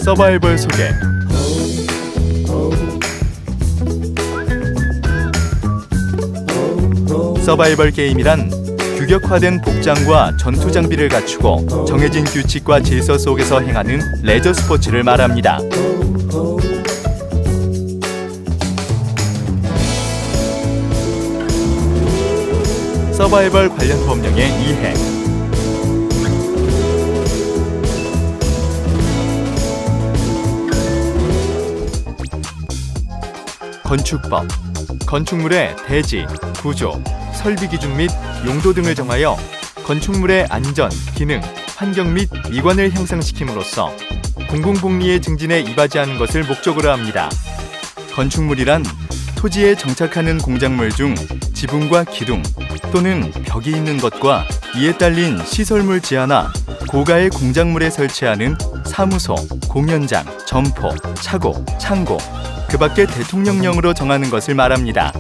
서바이벌 소개. 서바이벌 게임이란 규격화된 복장과 전투 장비를 갖추고 정해진 규칙과 질서 속에서 행하는 레저 스포츠를 말합니다. 서바이벌 관련 법령의 이해. 건축법. 건축물의 대지, 구조, 설비 기준 및 용도 등을 정하여 건축물의 안전, 기능, 환경 및 미관을 향상시킴으로써 공공복리의 증진에 이바지하는 것을 목적으로 합니다. 건축물이란 토지에 정착하는 공작물 중 지붕과 기둥 또는 벽이 있는 것과 이에 딸린 시설물 지하나 고가의 공작물에 설치하는 사무소, 공연장, 점포, 차고, 창고, 그 밖의 대통령령으로 정하는 것을 말합니다.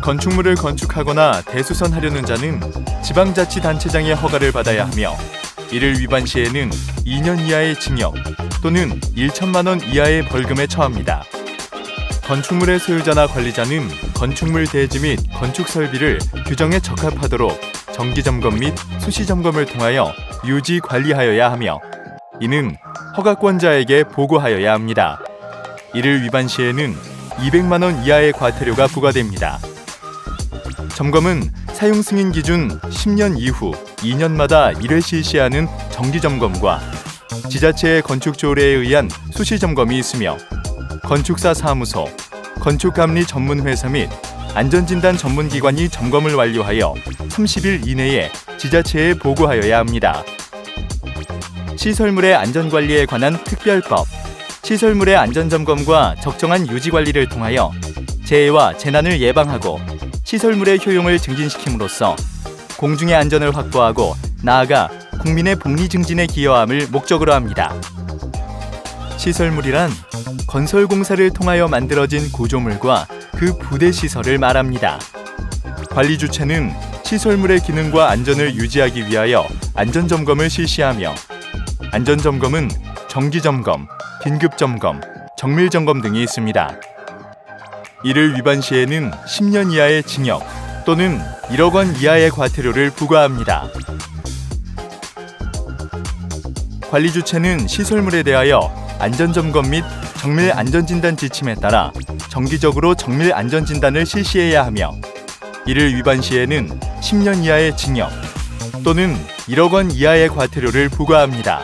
건축물을 건축하거나 대수선하려는 자는 지방자치단체장의 허가를 받아야 하며 이를 위반 시에는 2년 이하의 징역 또는 1천만 원 이하의 벌금에 처합니다. 건축물의 소유자나 관리자는 건축물 대지 및 건축 설비를 규정에 적합하도록 정기점검 및 수시점검을 통하여 유지 관리하여야 하며 이는 허가권자에게 보고하여야 합니다. 이를 위반 시에는 200만 원 이하의 과태료가 부과됩니다. 점검은 사용 승인 기준 10년 이후 2년마다 1회 실시하는 정기점검과 지자체의 건축조례에 의한 수시점검이 있으며 건축사 사무소, 건축감리 전문회사 및 안전진단 전문기관이 점검을 완료하여 30일 이내에 지자체에 보고하여야 합니다. 시설물의 안전관리에 관한 특별법. 시설물의 안전점검과 적정한 유지관리를 통하여 재해와 재난을 예방하고 시설물의 효용을 증진시킴으로써 공중의 안전을 확보하고 나아가 국민의 복리 증진에 기여함을 목적으로 합니다. 시설물이란 건설공사를 통하여 만들어진 구조물과 그 부대 시설을 말합니다. 관리 주체는 시설물의 기능과 안전을 유지하기 위하여 안전점검을 실시하며 안전점검은 정기점검, 긴급점검, 정밀점검 등이 있습니다. 이를 위반 시에는 10년 이하의 징역 또는 1억 원 이하의 과태료를 부과합니다. 관리 주체는 시설물에 대하여 안전점검 및 정밀 안전진단 지침에 따라 정기적으로 정밀 안전진단을 실시해야 하며 이를 위반 시에는 10년 이하의 징역 또는 1억 원 이하의 과태료를 부과합니다.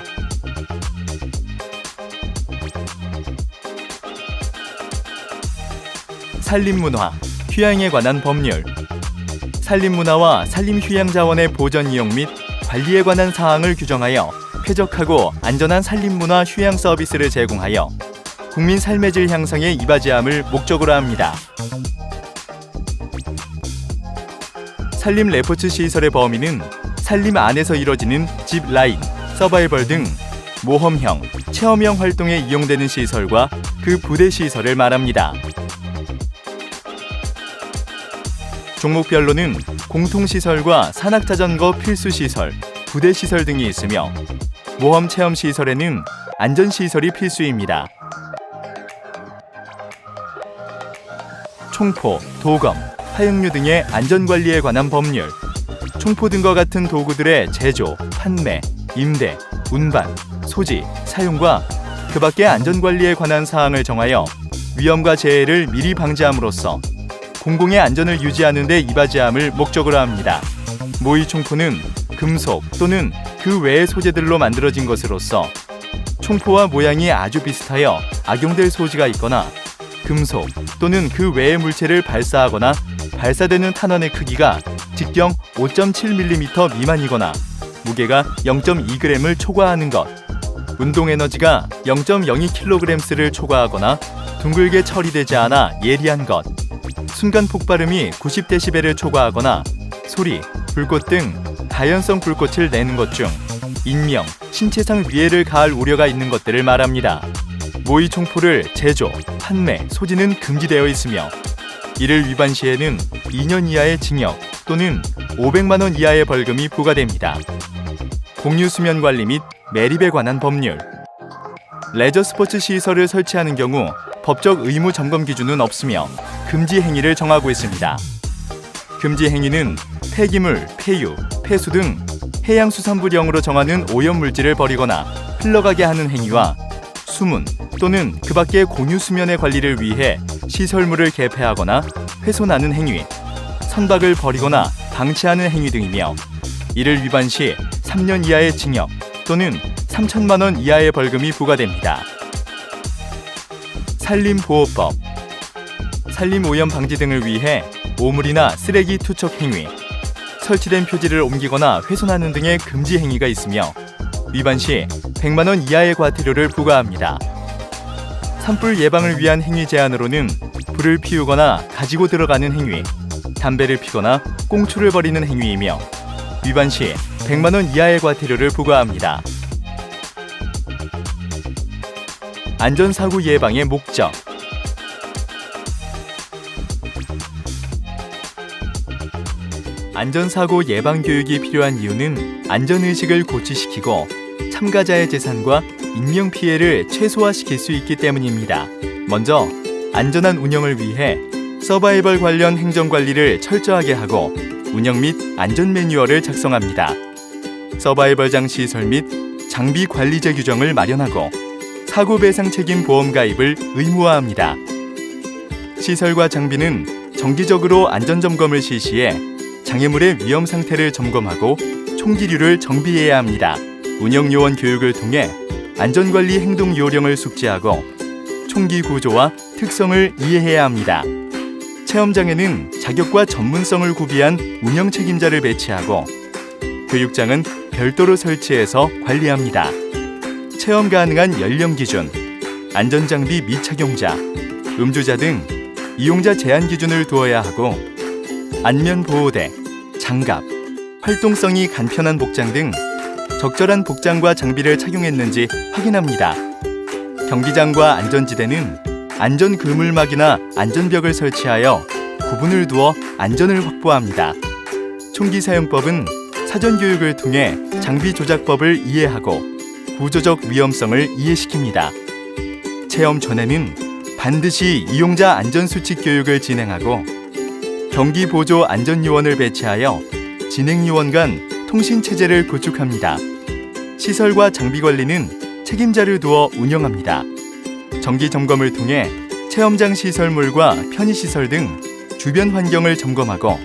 산림문화, 휴양에 관한 법률. 산림문화와 산림휴양자원의 보전 이용 및 관리에 관한 사항을 규정하여 쾌적하고 안전한 산림문화 휴양 서비스를 제공하여 국민 삶의 질 향상에 이바지함을 목적으로 합니다. 산림 레포츠 시설의 범위는 산림 안에서 이뤄지는 집 라인, 서바이벌 등 모험형, 체험형 활동에 이용되는 시설과 그 부대 시설을 말합니다. 종목별로는 공통시설과 산악자전거 필수시설, 부대시설 등이 있으며 모험체험시설에는 안전시설이 필수입니다. 총포, 도검, 화약류 등의 안전관리에 관한 법률. 총포 등과 같은 도구들의 제조, 판매, 임대, 운반, 소지, 사용과 그 밖의 안전관리에 관한 사항을 정하여 위험과 재해를 미리 방지함으로써 공공의 안전을 유지하는 데 이바지함을 목적으로 합니다. 모의 총포는 금속 또는 그 외의 소재들로 만들어진 것으로서 총포와 모양이 아주 비슷하여 악용될 소지가 있거나 금속 또는 그 외의 물체를 발사하거나 발사되는 탄환의 크기가 직경 5.7mm 미만이거나 무게가 0.2g을 초과하는 것, 운동에너지가 0.02kg를 초과하거나 둥글게 처리되지 않아 예리한 것, 순간 폭발음이 90dB를 초과하거나 소리, 불꽃 등 가연성 불꽃을 내는 것 중 인명, 신체상 위해를 가할 우려가 있는 것들을 말합니다. 모의 총포를 제조, 판매, 소지는 금지되어 있으며 이를 위반 시에는 2년 이하의 징역 또는 500만 원 이하의 벌금이 부과됩니다. 공유 수면 관리 및 매립에 관한 법률. 레저 스포츠 시설을 설치하는 경우 법적 의무 점검 기준은 없으며 금지 행위를 정하고 있습니다. 금지 행위는 폐기물, 폐유, 폐수 등 해양수산부령으로 정하는 오염물질을 버리거나 흘러가게 하는 행위와 수문 또는 그 밖의 공유 수면의 관리를 위해 시설물을 개폐하거나 훼손하는 행위, 선박을 버리거나 방치하는 행위 등이며 이를 위반 시 3년 이하의 징역 또는 3천만 원 이하의 벌금이 부과됩니다. 산림보호법. 산림 오염 방지 등을 위해 오물이나 쓰레기 투척 행위, 설치된 표지를 옮기거나 훼손하는 등의 금지 행위가 있으며 위반 시 100만 원 이하의 과태료를 부과합니다. 산불 예방을 위한 행위 제한으로는 불을 피우거나 가지고 들어가는 행위, 담배를 피거나 꽁초를 버리는 행위이며 위반 시 100만 원 이하의 과태료를 부과합니다. 안전사고 예방의 목적. 안전사고 예방 교육이 필요한 이유는 안전의식을 고취시키고 참가자의 재산과 인명피해를 최소화시킬 수 있기 때문입니다. 먼저 안전한 운영을 위해 서바이벌 관련 행정관리를 철저하게 하고 운영 및 안전 매뉴얼을 작성합니다. 서바이벌장 시설 및 장비 관리제 규정을 마련하고 사고 배상 책임 보험 가입을 의무화합니다. 시설과 장비는 정기적으로 안전점검을 실시해 장애물의 위험 상태를 점검하고 총기류를 정비해야 합니다. 운영요원 교육을 통해 안전관리 행동 요령을 숙지하고 총기 구조와 특성을 이해해야 합니다. 체험장에는 자격과 전문성을 구비한 운영 책임자를 배치하고 교육장은 별도로 설치해서 관리합니다. 체험 가능한 연령 기준, 안전장비 미착용자, 음주자 등 이용자 제한 기준을 두어야 하고 안면보호대, 장갑, 활동성이 간편한 복장 등 적절한 복장과 장비를 착용했는지 확인합니다. 경기장과 안전지대는 안전그물막이나 안전벽을 설치하여 구분을 두어 안전을 확보합니다. 총기 사용법은 사전 교육을 통해 장비 조작법을 이해하고 구조적 위험성을 이해시킵니다. 체험 전에는 반드시 이용자 안전수칙 교육을 진행하고 경기보조 안전요원을 배치하여 진행요원 간 통신체제를 구축합니다. 시설과 장비 관리는 책임자를 두어 운영합니다. 정기 점검을 통해 체험장 시설물과 편의시설 등 주변 환경을 점검하고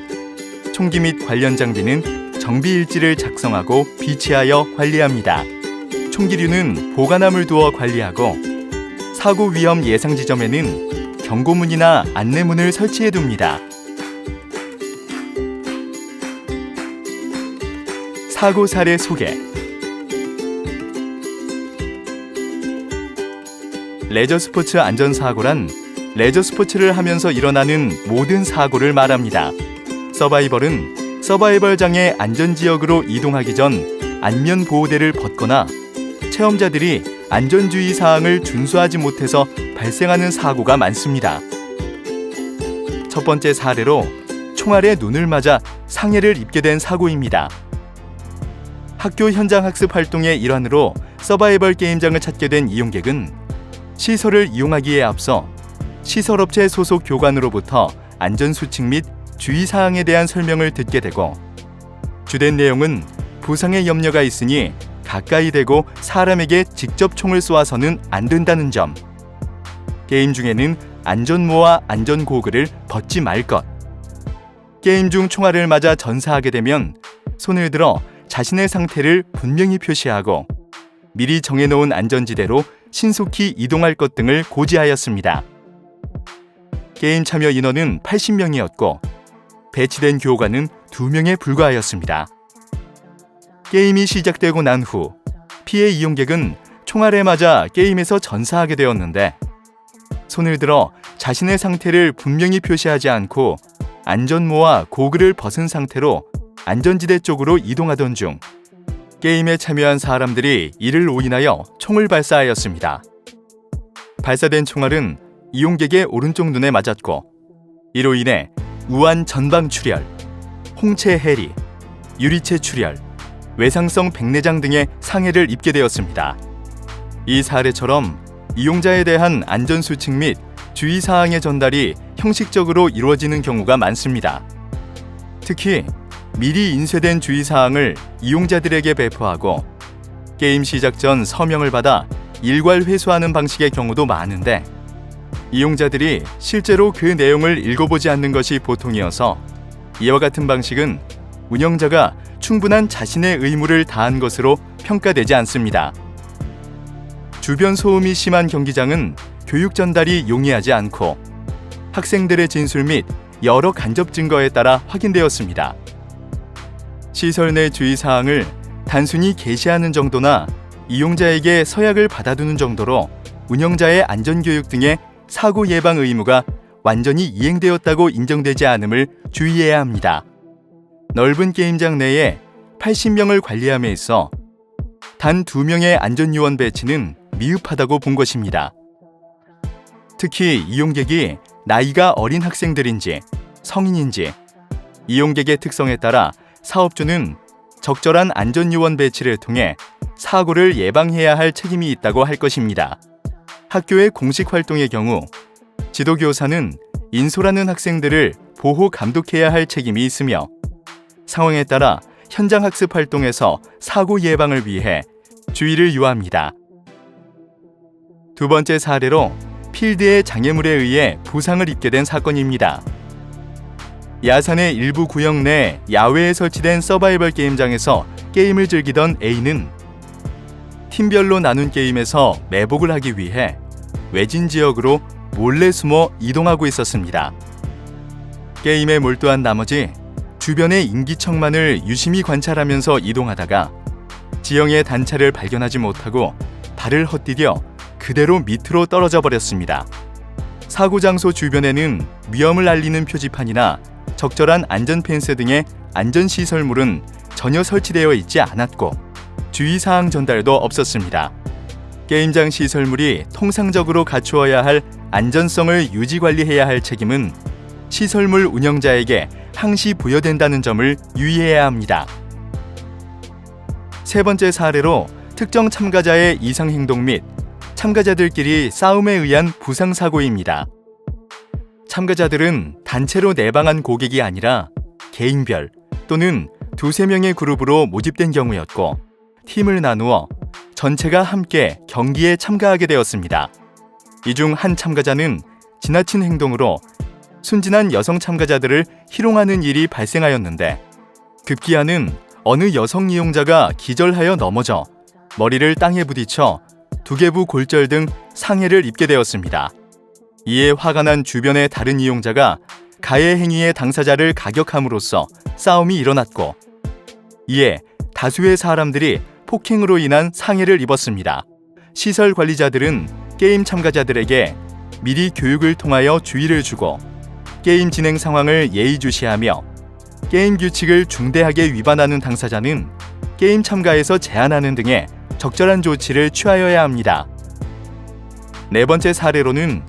총기 및 관련 장비는 정비일지를 작성하고 비치하여 관리합니다. 총기류는 보관함을 두어 관리하고 사고 위험 예상 지점에는 경고문이나 안내문을 설치해둡니다. 사고 사례 소개. 레저 스포츠 안전사고란 레저 스포츠를 하면서 일어나는 모든 사고를 말합니다. 서바이벌은 서바이벌장의 안전지역으로 이동하기 전 안면보호대를 벗거나 체험자들이 안전주의 사항을 준수하지 못해서 발생하는 사고가 많습니다. 첫 번째 사례로 총알에 눈을 맞아 상해를 입게 된 사고입니다. 학교 현장 학습 활동의 일환으로 서바이벌 게임장을 찾게 된 이용객은 시설을 이용하기에 앞서 시설업체 소속 교관으로부터 안전수칙 및 주의사항에 대한 설명을 듣게 되고 주된 내용은 부상의 염려가 있으니 가까이 대고 사람에게 직접 총을 쏘아서는 안 된다는 점, 게임 중에는 안전모와 안전고글을 벗지 말 것, 게임 중 총알을 맞아 전사하게 되면 손을 들어 자신의 상태를 분명히 표시하고 미리 정해놓은 안전지대로 신속히 이동할 것 등을 고지하였습니다. 게임 참여 인원은 80명이었고 배치된 교관은 2명에 불과하였습니다. 게임이 시작되고 난 후 피해 이용객은 총알에 맞아 게임에서 전사하게 되었는데 손을 들어 자신의 상태를 분명히 표시하지 않고 안전모와 고글을 벗은 상태로 안전지대 쪽으로 이동하던 중 게임에 참여한 사람들이 이를 오인하여 총을 발사하였습니다. 발사된 총알은 이용객의 오른쪽 눈에 맞았고 이로 인해 우한 전방 출혈, 홍채 해리, 유리체 출혈, 외상성 백내장 등의 상해를 입게 되었습니다. 이 사례처럼 이용자에 대한 안전수칙 및 주의사항의 전달이 형식적으로 이루어지는 경우가 많습니다. 특히 미리 인쇄된 주의사항을 이용자들에게 배포하고 게임 시작 전 서명을 받아 일괄 회수하는 방식의 경우도 많은데 이용자들이 실제로 그 내용을 읽어보지 않는 것이 보통이어서 이와 같은 방식은 운영자가 충분한 자신의 의무를 다한 것으로 평가되지 않습니다. 주변 소음이 심한 경기장은 교육 전달이 용이하지 않고 학생들의 진술 및 여러 간접 증거에 따라 확인되었습니다. 시설 내 주의사항을 단순히 게시하는 정도나 이용자에게 서약을 받아두는 정도로 운영자의 안전교육 등의 사고 예방 의무가 완전히 이행되었다고 인정되지 않음을 주의해야 합니다. 넓은 게임장 내에 80명을 관리함에 있어 단 2명의 안전요원 배치는 미흡하다고 본 것입니다. 특히 이용객이 나이가 어린 학생들인지 성인인지 이용객의 특성에 따라 사업주는 적절한 안전요원 배치를 통해 사고를 예방해야 할 책임이 있다고 할 것입니다. 학교의 공식 활동의 경우 지도교사는 인솔하는 학생들을 보호 감독해야 할 책임이 있으며 상황에 따라 현장 학습 활동에서 사고 예방을 위해 주의를 요합니다. 두 번째 사례로 필드의 장애물에 의해 부상을 입게 된 사건입니다. 야산의 일부 구역 내 야외에 설치된 서바이벌 게임장에서 게임을 즐기던 A는 팀별로 나눈 게임에서 매복을 하기 위해 외진 지역으로 몰래 숨어 이동하고 있었습니다. 게임에 몰두한 나머지 주변의 인기척만을 유심히 관찰하면서 이동하다가 지형의 단차를 발견하지 못하고 발을 헛디뎌 그대로 밑으로 떨어져 버렸습니다. 사고 장소 주변에는 위험을 알리는 표지판이나 적절한 안전 펜스 등의 안전시설물은 전혀 설치되어 있지 않았고 주의사항 전달도 없었습니다. 게임장 시설물이 통상적으로 갖추어야 할 안전성을 유지관리해야 할 책임은 시설물 운영자에게 항시 부여된다는 점을 유의해야 합니다. 세 번째 사례로 특정 참가자의 이상 행동 및 참가자들끼리 싸움에 의한 부상 사고입니다. 참가자들은 단체로 내방한 고객이 아니라 개인별 또는 2-3명의 그룹으로 모집된 경우였고 팀을 나누어 전체가 함께 경기에 참가하게 되었습니다. 이 중 한 참가자는 지나친 행동으로 순진한 여성 참가자들을 희롱하는 일이 발생하였는데 급기야는 어느 여성 이용자가 기절하여 넘어져 머리를 땅에 부딪혀 두개부 골절 등 상해를 입게 되었습니다. 이에 화가 난 주변의 다른 이용자가 가해 행위의 당사자를 가격함으로써 싸움이 일어났고 이에 다수의 사람들이 폭행으로 인한 상해를 입었습니다. 시설 관리자들은 게임 참가자들에게 미리 교육을 통하여 주의를 주고 게임 진행 상황을 예의주시하며 게임 규칙을 중대하게 위반하는 당사자는 게임 참가에서 제한하는 등의 적절한 조치를 취하여야 합니다. 네 번째 사례로는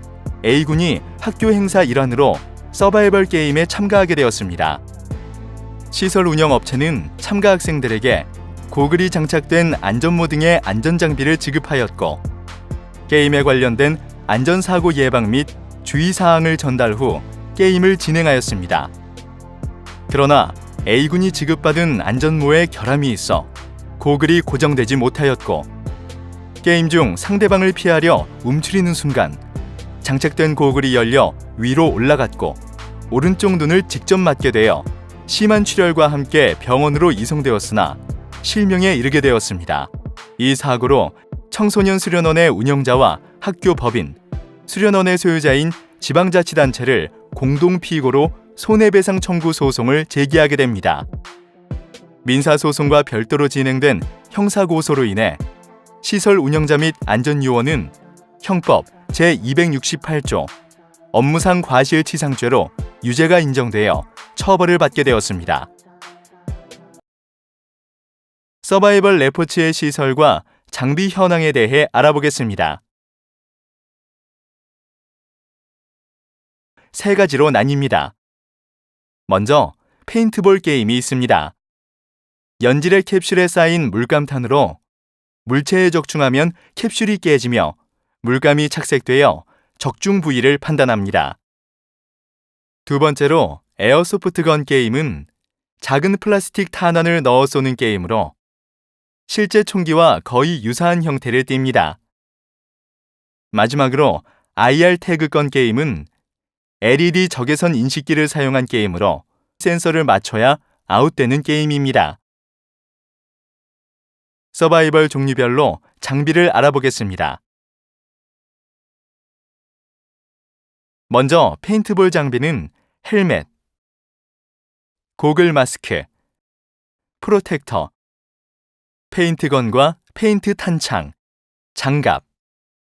A군이 학교 행사 일환으로 서바이벌 게임에 참가하게 되었습니다. 시설 운영 업체는 참가 학생들에게 고글이 장착된 안전모 등의 안전장비를 지급하였고 게임에 관련된 안전사고 예방 및 주의사항을 전달 후 게임을 진행하였습니다. 그러나 A군이 지급받은 안전모에 결함이 있어 고글이 고정되지 못하였고 게임 중 상대방을 피하려 움츠리는 순간 장착된 고글이 열려 위로 올라갔고 오른쪽 눈을 직접 맞게 되어 심한 출혈과 함께 병원으로 이송되었으나 실명에 이르게 되었습니다. 이 사고로 청소년 수련원의 운영자와 학교 법인, 수련원의 소유자인 지방자치단체를 공동 피고로 손해배상 청구 소송을 제기하게 됩니다. 민사소송과 별도로 진행된 형사고소로 인해 시설 운영자 및 안전요원은 형법 제268조 업무상 과실치상죄로 유죄가 인정되어 처벌을 받게 되었습니다. 서바이벌 레포츠의 시설과 장비 현황에 대해 알아보겠습니다. 세 가지로 나뉩니다. 먼저 페인트볼 게임이 있습니다. 연질의 캡슐에 쌓인 물감탄으로 물체에 적중하면 캡슐이 깨지며 물감이 착색되어 적중 부위를 판단합니다. 두 번째로 에어소프트건 게임은 작은 플라스틱 탄환을 넣어 쏘는 게임으로 실제 총기와 거의 유사한 형태를 띱니다. 마지막으로 IR 태그건 게임은 LED 적외선 인식기를 사용한 게임으로 센서를 맞춰야 아웃되는 게임입니다. 서바이벌 종류별로 장비를 알아보겠습니다. 먼저 페인트볼 장비는 헬멧, 고글 마스크, 프로텍터, 페인트건과 페인트 탄창, 장갑,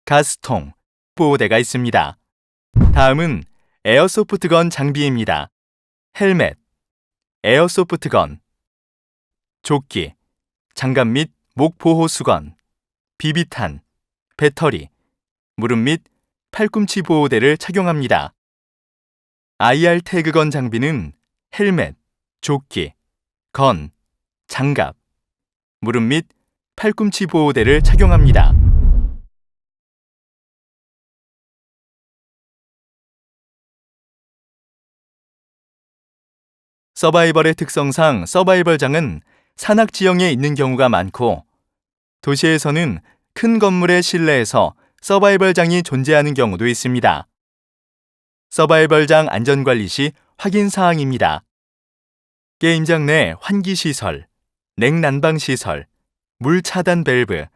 가스통, 보호대가 있습니다. 다음은 에어소프트건 장비입니다. 헬멧, 에어소프트건, 조끼, 장갑 및 목 보호 수건, 비비탄, 배터리, 무릎 및 팔꿈치 보호대를 착용합니다. IR 태그건 장비는 헬멧, 조끼, 건, 장갑, 무릎 및 팔꿈치 보호대를 착용합니다. 서바이벌의 특성상 서바이벌장은 산악 지형에 있는 경우가 많고 도시에서는 큰 건물의 실내에서 서바이벌장이 존재하는 경우도 있습니다. 서바이벌장 안전관리 시 확인 사항입니다. 게임장 내 환기시설, 냉난방시설, 물 차단 밸브,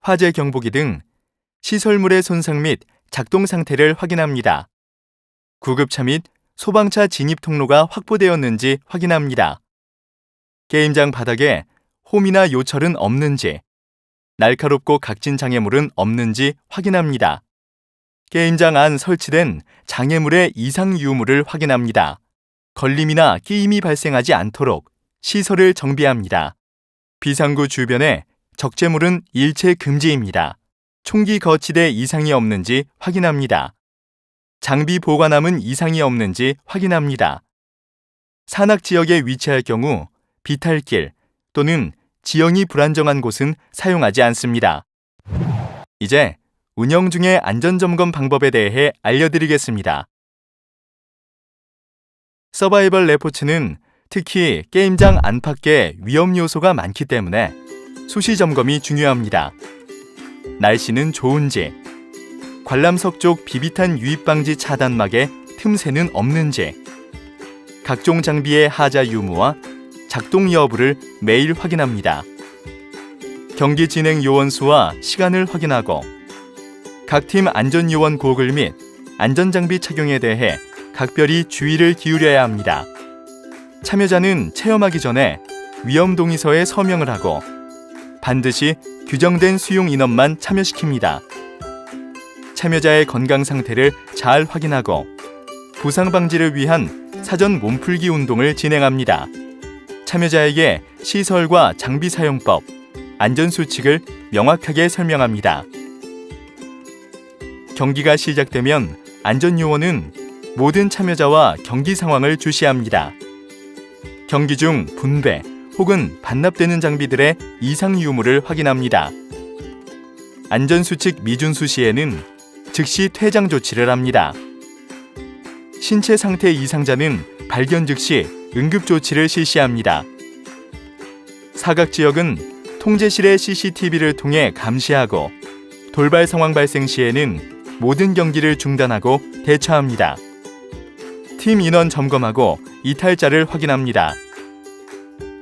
화재 경보기 등 시설물의 손상 및 작동 상태를 확인합니다. 구급차 및 소방차 진입 통로가 확보되었는지 확인합니다. 게임장 바닥에 홈이나 요철은 없는지, 날카롭고 각진 장애물은 없는지 확인합니다. 게임장 안 설치된 장애물의 이상 유무를 확인합니다. 걸림이나 끼임이 발생하지 않도록 시설을 정비합니다. 비상구 주변에 적재물은 일체 금지입니다. 총기 거치대 이상이 없는지 확인합니다. 장비 보관함은 이상이 없는지 확인합니다. 산악 지역에 위치할 경우 비탈길 또는 지형이 불안정한 곳은 사용하지 않습니다. 이제 운영 중의 안전점검 방법에 대해 알려드리겠습니다. 서바이벌 레포츠는 특히 게임장 안팎에 위험 요소가 많기 때문에 수시 점검이 중요합니다. 날씨는 좋은지, 관람석 쪽 비비탄 유입 방지 차단막에 틈새는 없는지, 각종 장비의 하자 유무와 작동 여부를 매일 확인합니다. 경기 진행 요원 수와 시간을 확인하고 각 팀 안전요원 고글 및 안전장비 착용에 대해 각별히 주의를 기울여야 합니다. 참여자는 체험하기 전에 위험 동의서에 서명을 하고 반드시 규정된 수용 인원만 참여시킵니다. 참여자의 건강 상태를 잘 확인하고 부상 방지를 위한 사전 몸풀기 운동을 진행합니다. 참여자에게 시설과 장비 사용법, 안전수칙을 명확하게 설명합니다. 경기가 시작되면 안전요원은 모든 참여자와 경기 상황을 주시합니다. 경기 중 분배 혹은 반납되는 장비들의 이상 유무를 확인합니다. 안전수칙 미준수 시에는 즉시 퇴장 조치를 합니다. 신체 상태 이상자는 발견 즉시 응급조치를 실시합니다. 사각지역은 통제실의 CCTV를 통해 감시하고 돌발 상황 발생 시에는 모든 경기를 중단하고 대처합니다. 팀 인원 점검하고 이탈자를 확인합니다.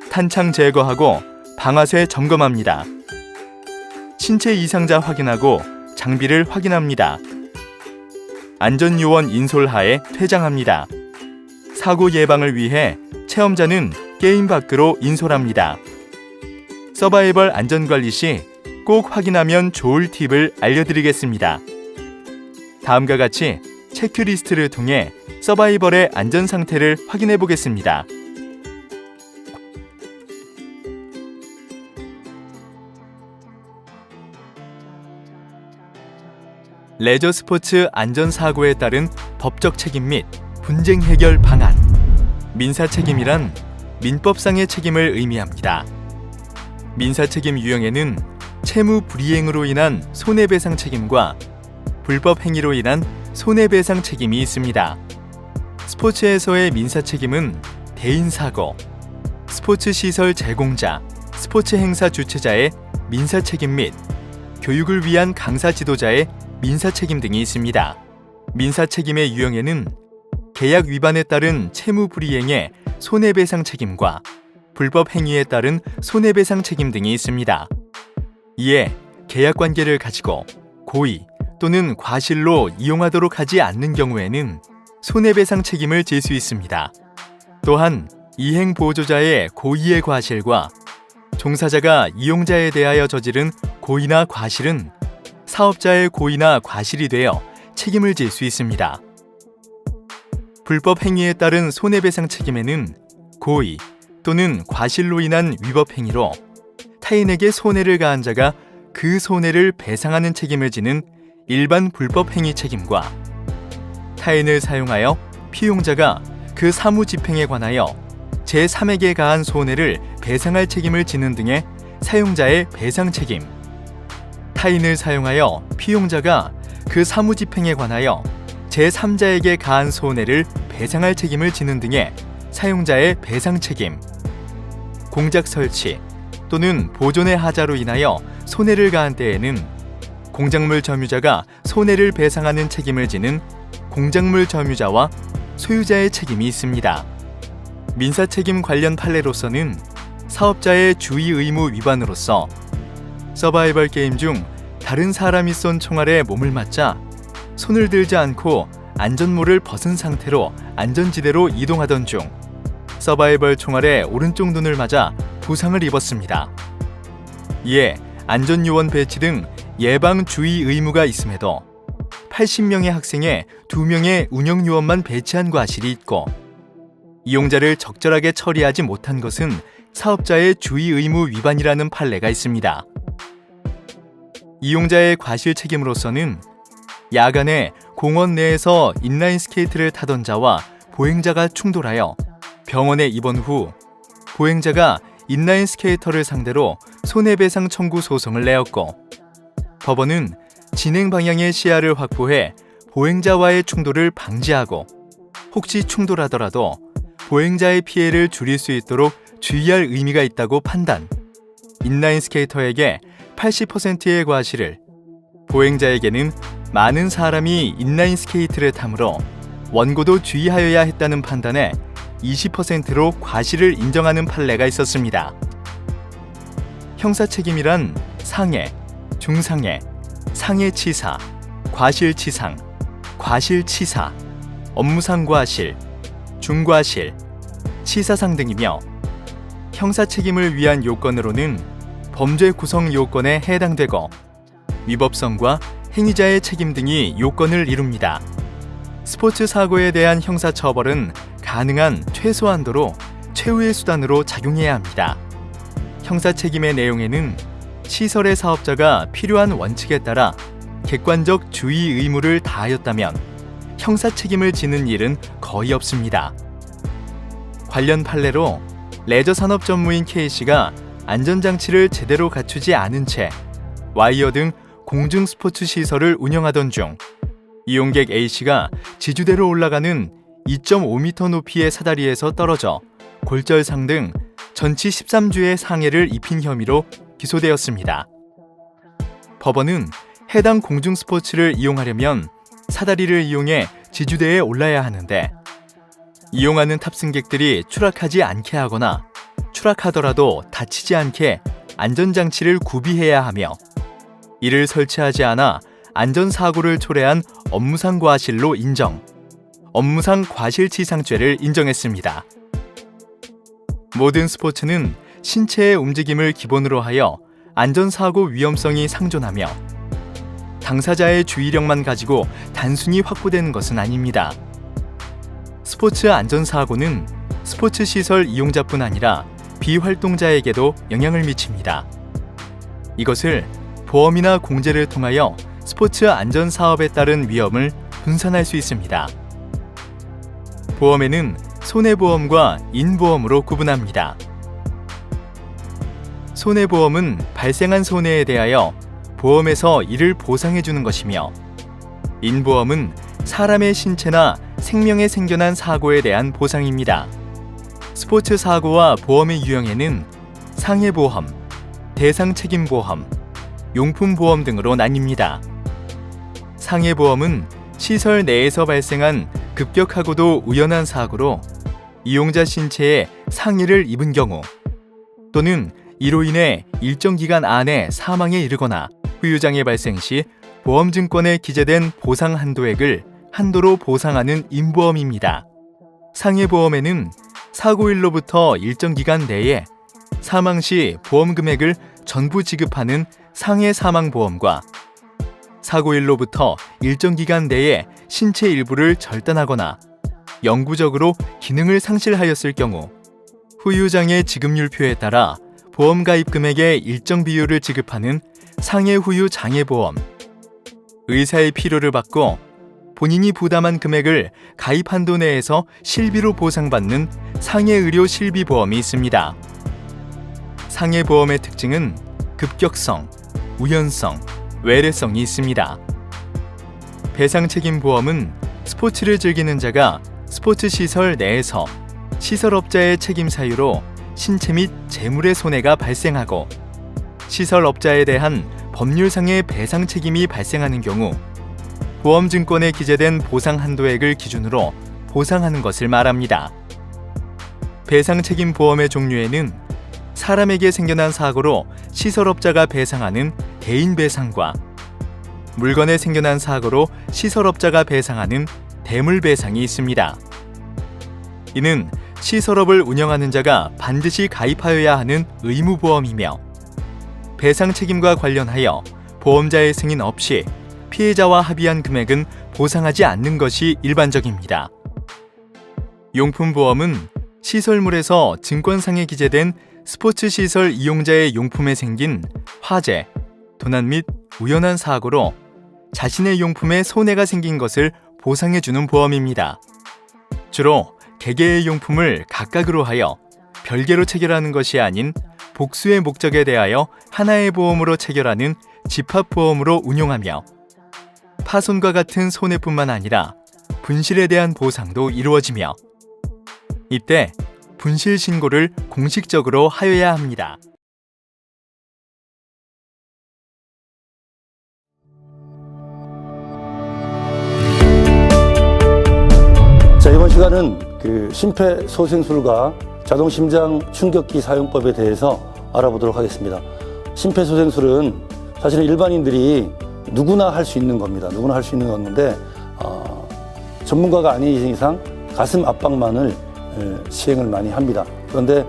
탄창 제거하고 방아쇠 점검합니다. 신체 이상자 확인하고 장비를 확인합니다. 안전요원 인솔하에 퇴장합니다. 사고 예방을 위해 체험자는 게임 밖으로 인솔합니다. 서바이벌 안전관리 시 꼭 확인하면 좋을 팁을 알려드리겠습니다. 다음과 같이 체크리스트를 통해 서바이벌의 안전 상태를 확인해 보겠습니다. 레저 스포츠 안전사고에 따른 법적 책임 및 분쟁 해결 방안. 민사 책임이란 민법상의 책임을 의미합니다. 민사 책임 유형에는 채무 불이행으로 인한 손해배상 책임과 불법 행위로 인한 손해배상 책임이 있습니다. 스포츠에서의 민사 책임은 대인 사고, 스포츠 시설 제공자, 스포츠 행사 주최자의 민사 책임 및 교육을 위한 강사 지도자의 민사 책임 등이 있습니다. 민사 책임의 유형에는 계약 위반에 따른 채무 불이행의 손해배상 책임과 불법 행위에 따른 손해배상 책임 등이 있습니다. 이에 계약 관계를 가지고 고의 또는 과실로 이용하도록 하지 않는 경우에는 손해배상 책임을 질 수 있습니다. 또한 이행 보조자의 고의의 과실과 종사자가 이용자에 대하여 저지른 고의나 과실은 사업자의 고의나 과실이 되어 책임을 질 수 있습니다. 불법 행위에 따른 손해배상 책임에는 고의 또는 과실로 인한 위법 행위로 타인에게 손해를 가한 자가 그 손해를 배상하는 책임을 지는 일반 불법 행위 책임과 타인을 사용하여 피용자가 그 사무 집행에 관하여 제3에게 가한 손해를 배상할 책임을 지는 등의 사용자의 배상 책임, 타인을 사용하여 피용자가 그 사무 집행에 관하여 제3자에게 가한 손해를 배상할 책임을 지는 등의 사용자의 배상 책임, 공작 설치 또는 보존의 하자로 인하여 손해를 가한 때에는 공작물 점유자가 손해를 배상하는 책임을 지는 공작물 점유자와 소유자의 책임이 있습니다. 민사책임 관련 판례로서는 사업자의 주의 의무 위반으로서 서바이벌 게임 중 다른 사람이 쏜 총알에 몸을 맞자 손을 들지 않고 안전모를 벗은 상태로 안전지대로 이동하던 중 서바이벌 총알에 오른쪽 눈을 맞아 부상을 입었습니다. 이에 안전요원 배치 등 예방 주의 의무가 있음에도 80명의 학생에 2명의 운영요원만 배치한 과실이 있고 이용자를 적절하게 처리하지 못한 것은 사업자의 주의 의무 위반이라는 판례가 있습니다. 이용자의 과실 책임으로서는 야간에 공원 내에서 인라인 스케이트를 타던 자와 보행자가 충돌하여 병원에 입원 후 보행자가 인라인 스케이터를 상대로 손해배상 청구 소송을 내었고 법원은 진행 방향의 시야를 확보해 보행자와의 충돌을 방지하고 혹시 충돌하더라도 보행자의 피해를 줄일 수 있도록 주의할 의미가 있다고 판단, 인라인 스케이터에게 80%의 과실을, 보행자에게는 많은 사람이 인라인 스케이트를 타므로 원고도 주의하여야 했다는 판단에 20%로 과실을 인정하는 판례가 있었습니다. 형사책임이란 상해, 중상해, 상해치사, 과실치상, 과실치사, 업무상 과실, 중과실, 치사상 등이며 형사책임을 위한 요건으로는 범죄 구성 요건에 해당되고 위법성과 행위자의 책임 등이 요건을 이룹니다. 스포츠 사고에 대한 형사처벌은 가능한 최소한도로 최후의 수단으로 작용해야 합니다. 형사책임의 내용에는 시설의 사업자가 필요한 원칙에 따라 객관적 주의 의무를 다하였다면 형사책임을 지는 일은 거의 없습니다. 관련 판례로 레저 산업 전무인 K씨가 안전장치를 제대로 갖추지 않은 채 와이어 등 공중 스포츠 시설을 운영하던 중 이용객 A씨가 지주대로 올라가는 2.5m 높이의 사다리에서 떨어져 골절상 등 전치 13주의 상해를 입힌 혐의로 기소되었습니다. 법원은 해당 공중 스포츠를 이용하려면 사다리를 이용해 지주대에 올라야 하는데 이용하는 탑승객들이 추락하지 않게 하거나 추락하더라도 다치지 않게 안전장치를 구비해야 하며 이를 설치하지 않아 안전사고를 초래한 업무상 과실로 인정, 업무상 과실치상죄를 인정했습니다. 모든 스포츠는 신체의 움직임을 기본으로 하여 안전사고 위험성이 상존하며 당사자의 주의력만 가지고 단순히 확보되는 것은 아닙니다. 스포츠 안전사고는 스포츠 시설 이용자뿐 아니라 비활동자에게도 영향을 미칩니다. 이것을 보험이나 공제를 통하여 스포츠 안전 사업에 따른 위험을 분산할 수 있습니다. 보험에는 손해보험과 인보험으로 구분합니다. 손해보험은 발생한 손해에 대하여 보험에서 이를 보상해주는 것이며, 인보험은 사람의 신체나 생명에 생겨난 사고에 대한 보상입니다. 스포츠 사고와 보험의 유형에는 상해보험, 대상책임보험, 용품보험 등으로 나뉩니다. 상해보험은 시설 내에서 발생한 급격하고도 우연한 사고로 이용자 신체에 상해를 입은 경우, 또는 이로 인해 일정 기간 안에 사망에 이르거나 후유장애 발생 시 보험증권에 기재된 보상 한도액을 한도로 보상하는 인보험입니다. 상해보험에는 사고일로부터 일정 기간 내에 사망 시 보험 금액을 전부 지급하는 상해사망보험과 사고일로부터 일정 기간 내에 신체 일부를 절단하거나 영구적으로 기능을 상실하였을 경우 후유장애 지급률표에 따라 보험 가입 금액의 일정 비율을 지급하는 상해후유장애보험, 의사의 필요를 받고 본인이 부담한 금액을 가입 한도 내에서 실비로 보상받는 상해의료실비보험이 있습니다. 상해보험의 특징은 급격성, 우연성, 외래성이 있습니다. 배상책임보험은 스포츠를 즐기는 자가 스포츠 시설 내에서 시설업자의 책임 사유로 신체 및 재물의 손해가 발생하고 시설업자에 대한 법률상의 배상 책임이 발생하는 경우 보험증권에 기재된 보상 한도액을 기준으로 보상하는 것을 말합니다. 배상책임보험의 종류에는 사람에게 생겨난 사고로 시설업자가 배상하는 개인배상과 물건에 생겨난 사고로 시설업자가 배상하는 대물배상이 있습니다. 이는 시설업을 운영하는 자가 반드시 가입하여야 하는 의무보험이며 배상 책임과 관련하여 보험자의 승인 없이 피해자와 합의한 금액은 보상하지 않는 것이 일반적입니다. 용품보험은 시설물에서 증권상에 기재된 스포츠 시설 이용자의 용품에 생긴 화재, 도난 및 우연한 사고로 자신의 용품에 손해가 생긴 것을 보상해주는 보험입니다. 주로 개개의 용품을 각각으로 하여 별개로 체결하는 것이 아닌 복수의 목적에 대하여 하나의 보험으로 체결하는 집합보험으로 운용하며 파손과 같은 손해뿐만 아니라 분실에 대한 보상도 이루어지며 이때 분실 신고를 공식적으로 하여야 합니다. 자, 이번 시간은 심폐소생술과 자동심장 충격기 사용법에 대해서 알아보도록 하겠습니다. 심폐소생술은 사실은 일반인들이 누구나 할 수 있는 겁니다. 누구나 할 수 있는 건데 전문가가 아닌 이상 가슴 압박만을 시행을 많이 합니다. 그런데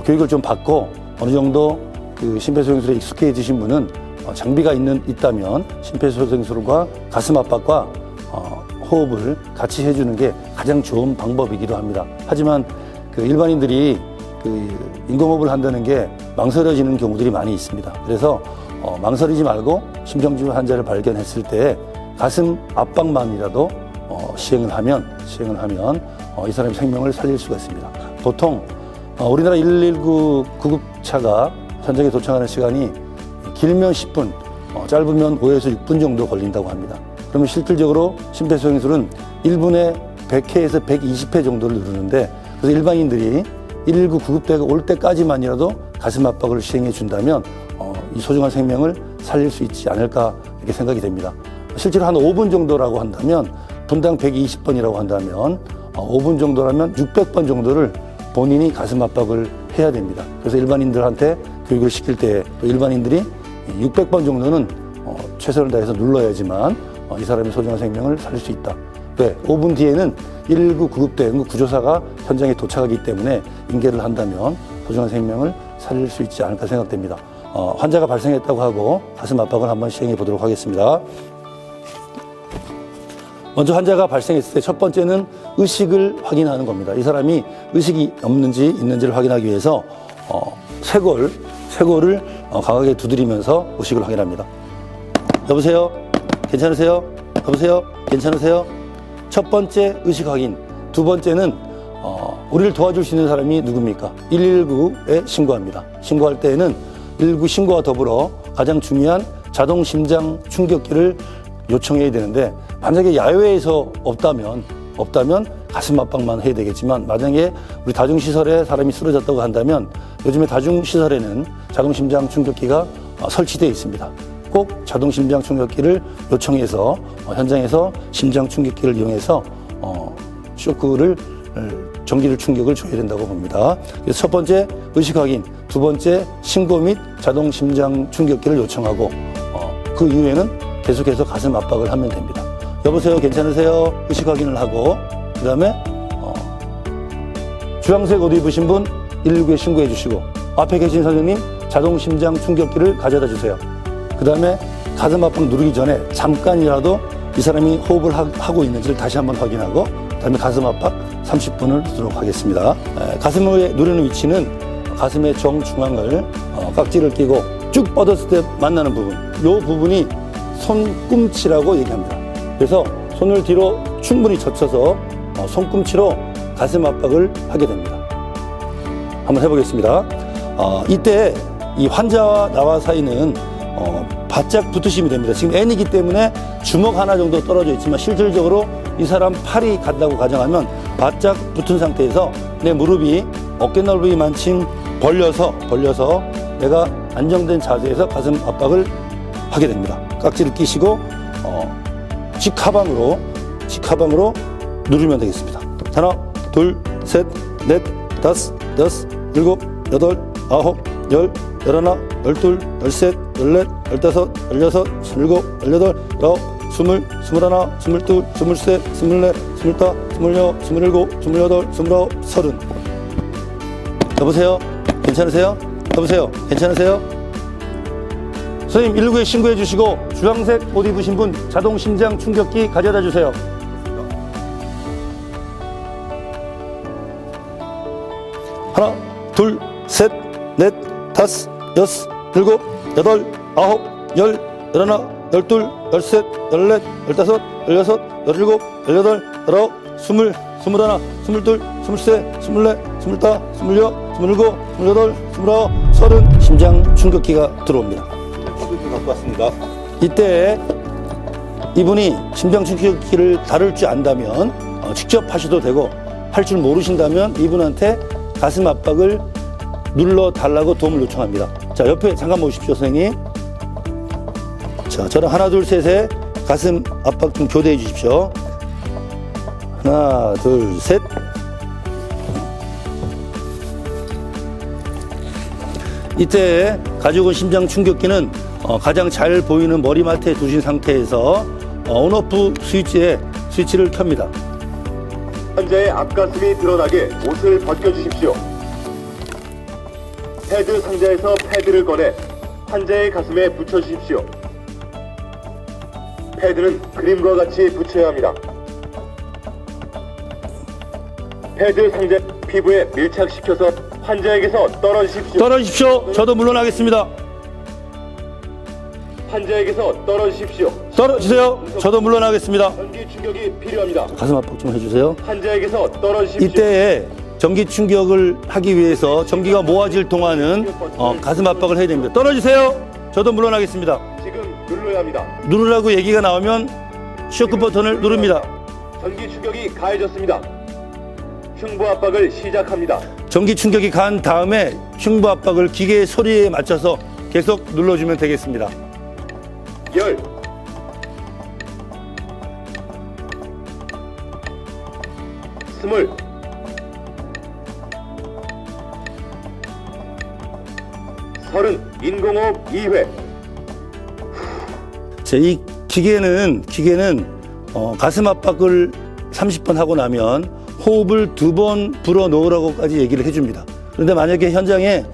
교육을 좀 받고 어느 정도 심폐소생술에 익숙해지신 분은 장비가 있다면 심폐소생술과 가슴 압박과 호흡을 같이 해주는 게 가장 좋은 방법이기도 합니다. 하지만 일반인들이 인공호흡을 한다는 게 망설여지는 경우들이 많이 있습니다. 그래서 망설이지 말고 심정지 환자를 발견했을 때 가슴 압박만이라도 시행을 하면 이 사람의 생명을 살릴 수가 있습니다. 보통 우리나라 119 구급차가 현장에 도착하는 시간이 길면 10분, 짧으면 5에서 6분 정도 걸린다고 합니다. 그러면 실질적으로 심폐소생술은 1분에 100회에서 120회 정도를 누르는데, 그래서 일반인들이 119 구급대가 올 때까지만이라도 가슴 압박을 시행해 준다면 이 소중한 생명을 살릴 수 있지 않을까 이렇게 생각이 됩니다. 실제로 한 5분 정도라고 한다면, 분당 120번이라고 한다면 5분 정도라면 600번 정도를 본인이 가슴 압박을 해야 됩니다. 그래서 일반인들한테 교육을 시킬 때 또 일반인들이 600번 정도는 최선을 다해서 눌러야지만 이 사람의 소중한 생명을 살릴 수 있다. 왜? 5분 뒤에는 119 구급대 응급구조사가 현장에 도착하기 때문에 인계를 한다면 소중한 생명을 살릴 수 있지 않을까 생각됩니다. 환자가 발생했다고 하고 가슴 압박을 한번 시행해 보도록 하겠습니다. 먼저 환자가 발생했을 때 첫 번째는 의식을 확인하는 겁니다. 이 사람이 의식이 없는지 있는지를 확인하기 위해서 쇄골을 강하게 두드리면서 의식을 확인합니다. 여보세요? 괜찮으세요? 여보세요? 괜찮으세요? 첫 번째 의식 확인. 두 번째는 우리를 도와줄 수 있는 사람이 누굽니까? 119에 신고합니다. 신고할 때에는 119 신고와 더불어 가장 중요한 자동 심장 충격기를 요청해야 되는데, 만약에 야외에서 없다면 가슴 압박만 해야 되겠지만, 만약에 우리 다중시설에 사람이 쓰러졌다고 한다면 요즘에 다중시설에는 자동 심장 충격기가 설치되어 있습니다. 꼭 자동 심장 충격기를 요청해서 현장에서 심장 충격기를 이용해서 쇼크를 전기를 충격을 줘야 된다고 봅니다. 그래서 첫 번째 의식 확인, 두 번째 신고 및 자동 심장 충격기를 요청하고 그 이후에는 계속해서 가슴 압박을 하면 됩니다. 여보세요, 괜찮으세요? 의식 확인을 하고, 그 다음에 주황색 옷 입으신 분 119에 신고해 주시고, 앞에 계신 선생님 자동 심장 충격기를 가져다 주세요. 그 다음에 가슴 압박 누르기 전에 잠깐이라도 이 사람이 호흡을 하고 있는지를 다시 한번 확인하고, 그 다음에 가슴 압박 30분을 두도록 하겠습니다. 가슴을 누르는 위치는 가슴의 정중앙을 깍지를 끼고 쭉 뻗었을 때 만나는 부분, 이 부분이 손꿈치라고 얘기합니다. 그래서 손을 뒤로 충분히 젖혀서 손꿈치로 가슴 압박을 하게 됩니다. 한번 해보겠습니다. 이때 이 환자와 나와 사이는 바짝 붙으시면 됩니다. 지금 N이기 때문에 주먹 하나 정도 떨어져 있지만, 실질적으로 이 사람 팔이 간다고 가정하면 바짝 붙은 상태에서 내 무릎이 어깨넓이만큼 벌려서 내가 안정된 자세에서 가슴 압박을 하게 됩니다. 깍지를 끼시고 직하방으로 누르면 되겠습니다. 하나, 둘, 셋, 넷, 다섯, 여섯, 일곱, 여덟, 아홉, 열, 열하나, 열둘, 열셋, 열넷, 열다섯, 열여섯, 열일곱, 열여덟, 열아홉, 스물, 스물하나, 스물둘, 스물셋, 스물넷, 스물다, 스물여섯, 스물일곱, 스물여덟, 스물아홉, 서른. 여보세요? 괜찮으세요? 여보세요? 괜찮으세요? 선생님 119에 신고해 주시고, 주황색 옷 입으신 분 자동 심장 충격기 가져다 주세요. 하나, 둘, 셋, 넷, 다섯, 여섯, 일곱, 여덟, 아홉, 열, 열하나, 열둘, 열셋, 열넷, 열다섯, 열여섯, 열일곱, 열여덟, 열아홉, 스물, 스물하나, 스물둘, 스물셋, 스물넷, 스물다, 스물여, 스물일곱, 스물여덟, 스물아홉, 서른. 심장 충격기가 들어옵니다. 갖고 왔습니다. 이때 이분이 심장 충격기를 다룰 줄 안다면 직접 하셔도 되고, 할 줄 모르신다면 이분한테 가슴 압박을 눌러 달라고 도움을 요청합니다. 자, 옆에 잠깐 보십시오, 선생님. 자, 저랑 하나, 둘, 셋에 가슴 압박 좀 교대해 주십시오. 하나, 둘, 셋. 이때 가지고 온 심장 충격기는 가장 잘 보이는 머리맡에 두신 상태에서 온오프 스위치를 켭니다. 환자의 앞가슴이 드러나게 옷을 벗겨주십시오. 패드 상자에서 패드를 꺼내 환자의 가슴에 붙여주십시오. 패드는 그림과 같이 붙여야 합니다. 패드 상자 피부에 밀착시켜서 환자에게서 떨어지십시오. 떨어지십시오. 저도 물러나겠습니다. 환자에게서 떨어지십시오. 떨어지세요. 저도 물러나겠습니다. 전기 충격이 필요합니다. 가슴 압박 좀 해주세요. 환자에게서 떨어지십시오. 이때에 전기 충격을 하기 위해서 전기가 모아질 동안은 가슴 압박을 해야 됩니다. 떨어지세요. 저도 물러나겠습니다. 지금 눌러야 합니다. 누르라고 얘기가 나오면 쇼크 버튼을 누릅니다. 전기 충격이 가해졌습니다. 흉부 압박을 시작합니다. 전기 충격이 간 다음에 흉부 압박을 기계의 소리에 맞춰서 계속 눌러주면 되겠습니다. 열, 스물, 서른. 인공호흡 2회. 자, 이 기계는 가슴 압박을 30번 하고 나면 호흡을 2번 불어 넣으라고까지 얘기를 해줍니다. 그런데 만약에 현장에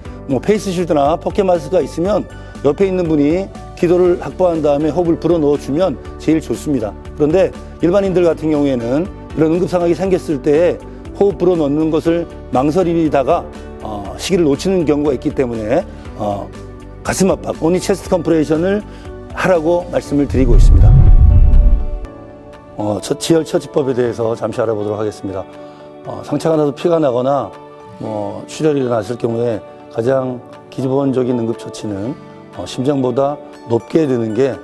페이스쉴드나 포켓마스크가 있으면 옆에 있는 분이 기도를 확보한 다음에 호흡을 불어 넣어주면 제일 좋습니다. 그런데 일반인들 같은 경우에는 이런 응급상황이 생겼을 때 호흡 불어 넣는 것을 망설이다가 시기를 놓치는 경우가 있기 때문에 가슴 압박, 오니 체스트 컴프레이션을 하라고 말씀을 드리고 있습니다. 지혈 처치법에 대해서 잠시 알아보도록 하겠습니다. 상처가 나서 피가 나거나 출혈이 일어났을 경우에 가장 기본적인 응급처치는 심장보다 높게 드는 게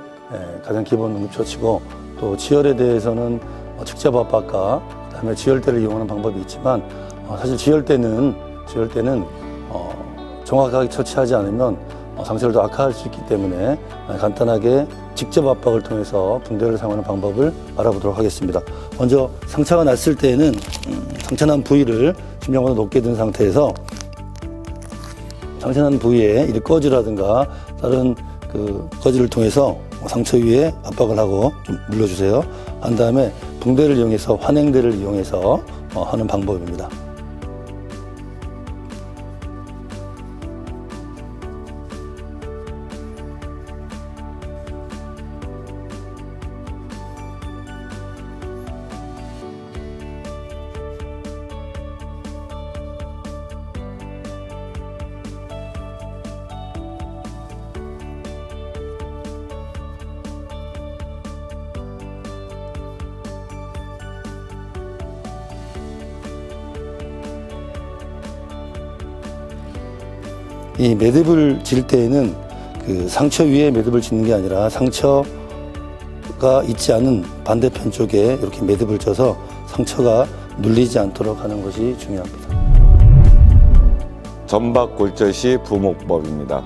가장 기본 응급처치고, 또 지혈에 대해서는 직접 압박과 그다음에 지혈대를 이용하는 방법이 있지만, 사실 지혈대는 정확하게 처치하지 않으면 상처를 더 악화할 수 있기 때문에 간단하게 직접 압박을 통해서 붕대를 사용하는 방법을 알아보도록 하겠습니다. 먼저 상처가 났을 때에는 상처난 부위를 심장보다 높게 든 상태에서 상처난 부위에 거즈라든가 다른 거즈를 통해서 상처 위에 압박을 하고 좀 눌러주세요. 한 다음에 붕대를 이용해서, 환행대를 이용해서 하는 방법입니다. 이 매듭을 질 때에는 상처 위에 매듭을 짓는 게 아니라 상처가 있지 않은 반대편 쪽에 이렇게 매듭을 져서 상처가 눌리지 않도록 하는 것이 중요합니다. 전박골절시 부목법입니다.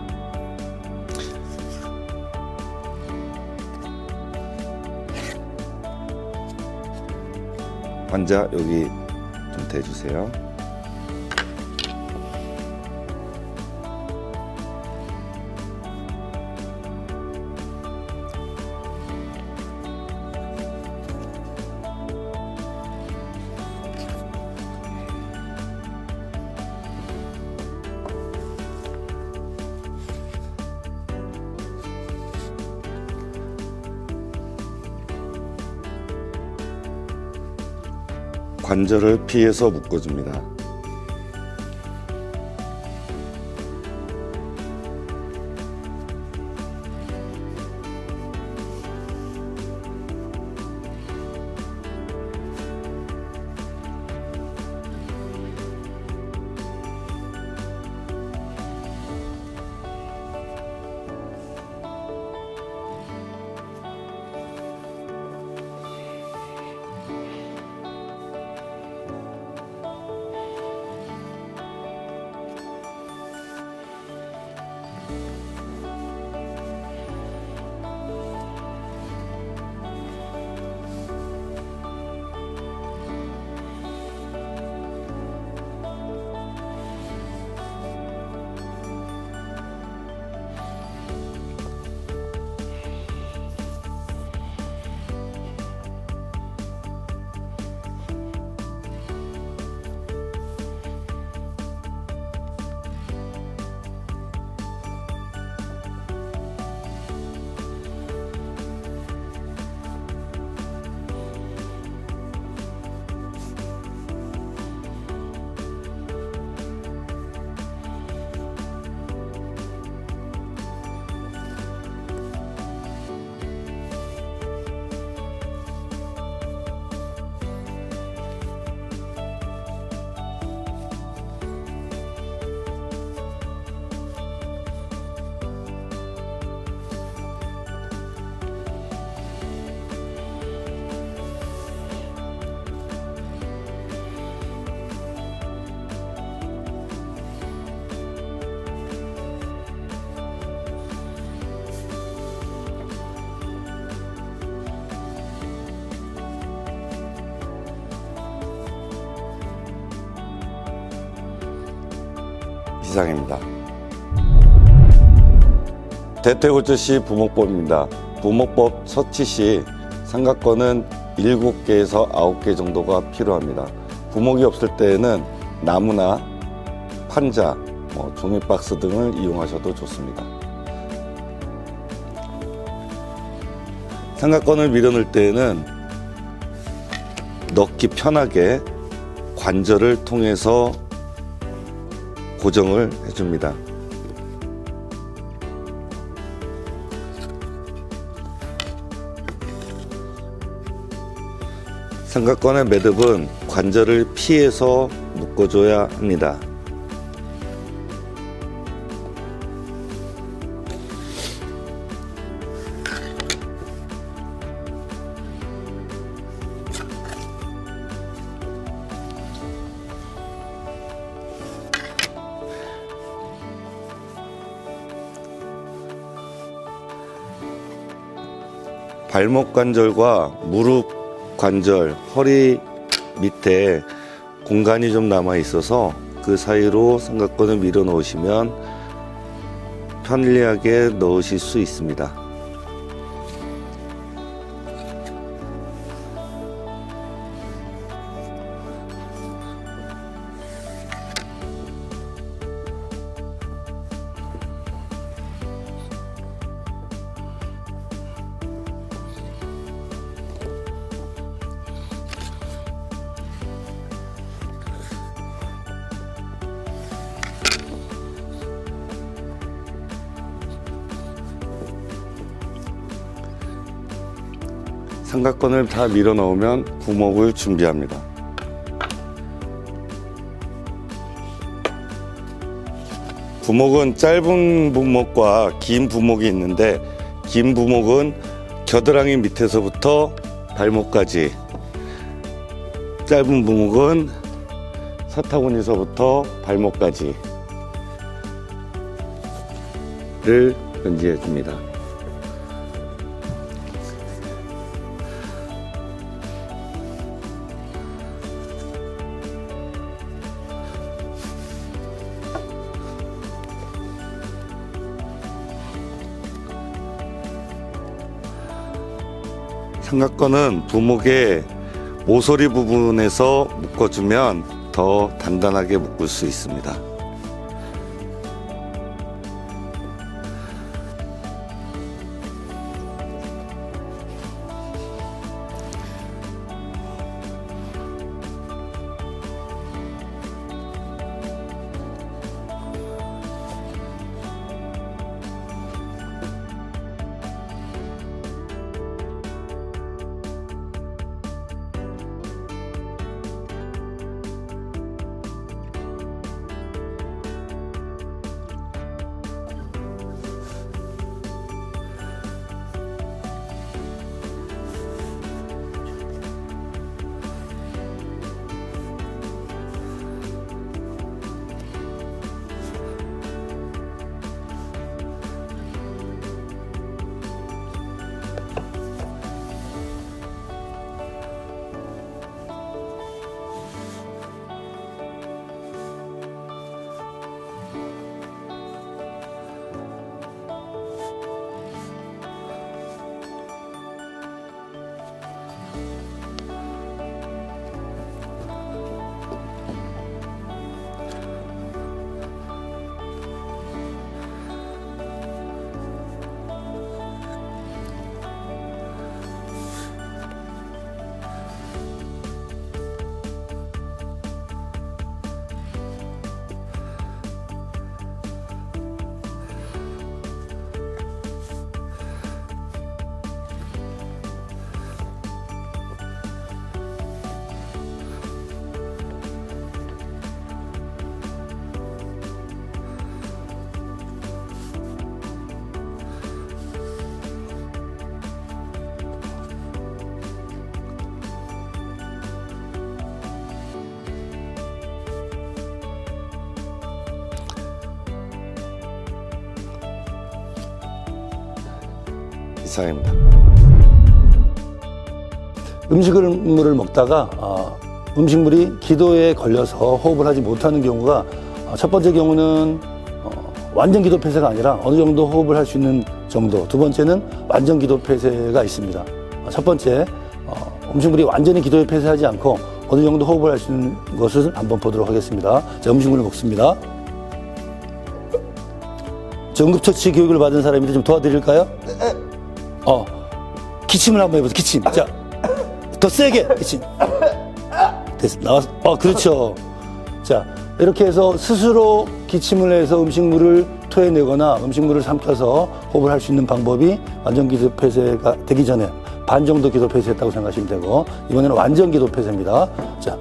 환자 여기 좀 대주세요. 관절을 피해서 묶어줍니다. 이상입니다. 대퇴골절시 부목법입니다. 부목법 처치 시 삼각건은 7개에서 9개 정도가 필요합니다. 부목이 없을 때에는 나무나 판자, 종이박스 등을 이용하셔도 좋습니다. 삼각건을 밀어넣을 때에는 넣기 편하게 관절을 통해서 고정을 해줍니다. 삼각권의 매듭은 관절을 피해서 묶어줘야 합니다. 발목 관절과 무릎 관절, 허리 밑에 공간이 좀 남아 있어서 그 사이로 삼각권을 밀어 넣으시면 편리하게 넣으실 수 있습니다. 삼각권을 다 밀어 넣으면 부목을 준비합니다. 부목은 짧은 부목과 긴 부목이 있는데, 긴 부목은 겨드랑이 밑에서부터 발목까지, 짧은 부목은 사타구니서부터 발목까지를 연지해 줍니다. 삼각권은 부목의 모서리 부분에서 묶어주면 더 단단하게 묶을 수 있습니다. 이상입니다. 음식물을 먹다가 음식물이 기도에 걸려서 호흡을 하지 못하는 경우가 첫 번째 경우는 완전 기도 폐쇄가 아니라 어느 정도 호흡을 할 수 있는 정도, 두 번째는 완전 기도 폐쇄가 있습니다. 첫 번째, 음식물이 완전히 기도에 폐쇄하지 않고 어느 정도 호흡을 할 수 있는 것을 한번 보도록 하겠습니다. 자, 음식물을 먹습니다. 응급처치 교육을 받은 사람인데 좀 도와드릴까요? 기침을 한번 해보세요. 기침. 자, 더 세게 기침. 됐어. 나왔어. 그렇죠. 자, 이렇게 해서 스스로 기침을 해서 음식물을 토해내거나 음식물을 삼켜서 호흡을 할 수 있는 방법이 완전 기도 폐쇄가 되기 전에 반 정도 기도 폐쇄했다고 생각하시면 되고, 이번에는 완전 기도 폐쇄입니다. 자,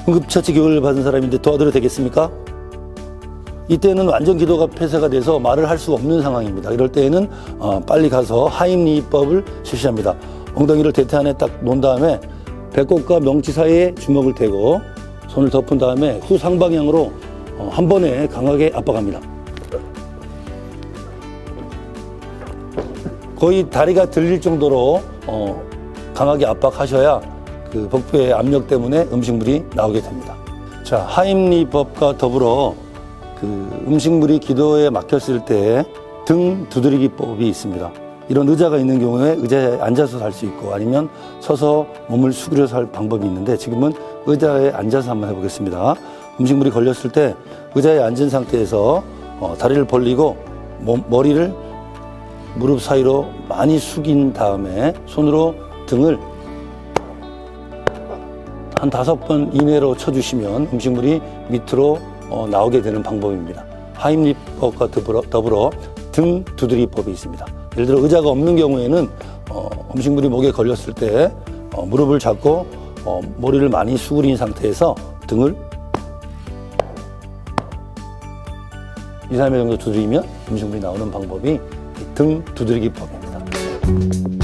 응급처치 교육을 받은 사람인데 도와드려도 되겠습니까? 이때는 완전 기도가 폐쇄가 돼서 말을 할 수가 없는 상황입니다. 이럴 때에는 빨리 가서 하임리법을 실시합니다. 엉덩이를 대퇴 안에 딱 놓은 다음에 배꼽과 명치 사이에 주먹을 대고 손을 덮은 다음에 후 상방향으로 한 번에 강하게 압박합니다. 거의 다리가 들릴 정도로 강하게 압박하셔야 그 복부의 압력 때문에 음식물이 나오게 됩니다. 자, 하임리법과 더불어 그 음식물이 기도에 막혔을 때 등 두드리기법이 있습니다. 이런 의자가 있는 경우에 의자에 앉아서 할 수 있고 아니면 서서 몸을 수그려서 할 방법이 있는데 지금은 의자에 앉아서 한번 해보겠습니다. 음식물이 걸렸을 때 의자에 앉은 상태에서 다리를 벌리고 머리를 무릎 사이로 많이 숙인 다음에 손으로 등을 한 5번 이내로 쳐주시면 음식물이 밑으로 나오게 되는 방법입니다. 하임리법과 더불어 등 두드리기법이 있습니다. 예를 들어 의자가 없는 경우에는 음식물이 목에 걸렸을 때 무릎을 잡고 머리를 많이 수그린 상태에서 등을 2, 3회 정도 두드리면 음식물이 나오는 방법이 등 두드리기법입니다.